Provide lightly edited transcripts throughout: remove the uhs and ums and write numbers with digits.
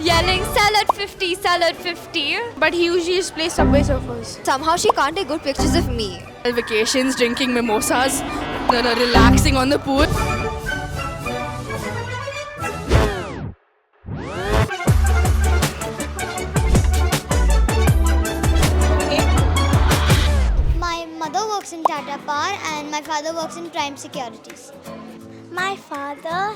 yelling, sell at 50, sell at 50. But he usually just plays Subway Surfers. Somehow she can't take good pictures of me. Vacations, drinking mimosas, relaxing on the pool. My mother works in Tata Power and my father works in Prime Securities. My father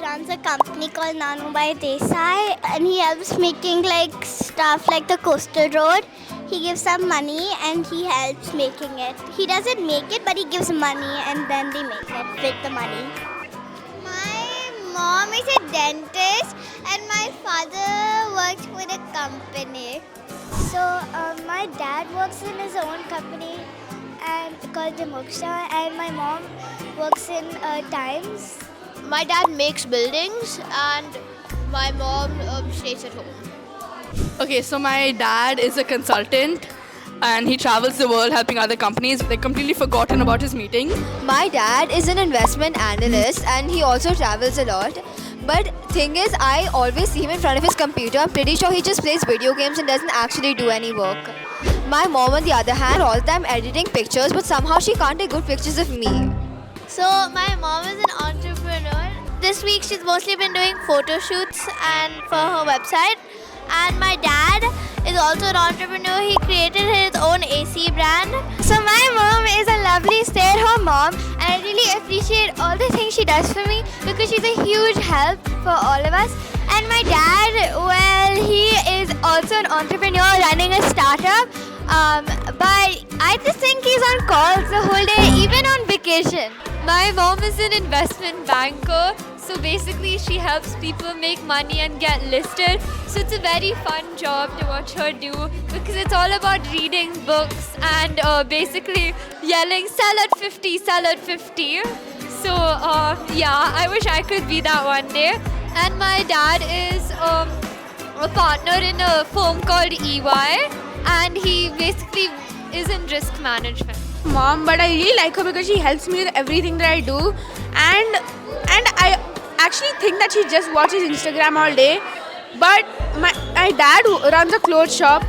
runs a company called Nanubai Desai and he helps making like stuff like the coastal road. He gives some money and he helps making it. He doesn't make it but he gives money and then they make it with the money. My mom is a dentist and my father works for a company. So my dad works in his own company and called Demoksha and my mom works in Times. My dad makes buildings and my mom stays at home. Okay, so my dad is a consultant and he travels the world helping other companies. They completely forgotten about his meeting. My dad is an investment analyst and he also travels a lot. But thing is, I always see him in front of his computer. I'm pretty sure he just plays video games and doesn't actually do any work. My mom, on the other hand, all the time editing pictures, but somehow she can't take good pictures of me. So my mom is an entrepreneur. This week she's mostly been doing photo shoots and for her website. And my dad is also an entrepreneur. He created his own AC brand. So my mom is a lovely stay-at-home mom and I really appreciate all the things she does for me because she's a huge help for all of us. And my dad, well, he is also an entrepreneur running a startup. But I just think he's on calls the whole day, even on vacation. My mom is an investment banker. So basically she helps people make money and get listed. So it's a very fun job to watch her do because it's all about reading books and basically yelling, sell at 50, sell at 50. So yeah, I wish I could be that one day. And my dad is a partner in a firm called EY and he basically is in risk management. Mom, but I really like her because she helps me with everything that I do. And I actually think that she just watches Instagram all day. But my dad runs a clothes shop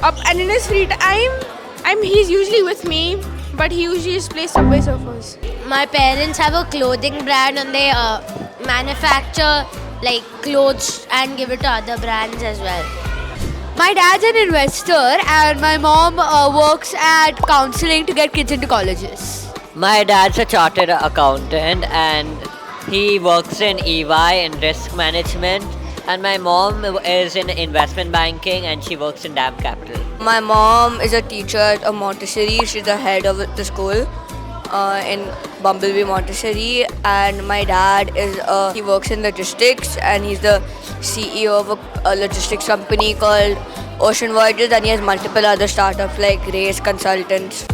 and in his free time, he's usually with me, but he usually just plays Subway Surfers. My parents have a clothing brand and they manufacture like clothes and give it to other brands as well. My dad's an investor and my mom works at counseling to get kids into colleges. My dad's a chartered accountant and he works in EY in risk management. And my mom is in investment banking and she works in DAM Capital. My mom is a teacher at Montessori. She's the head of the school in Bumblebee Montessori. And my dad he works in logistics and he's the CEO of a logistics company called Ocean Voyages and he has multiple other startups like Race Consultants.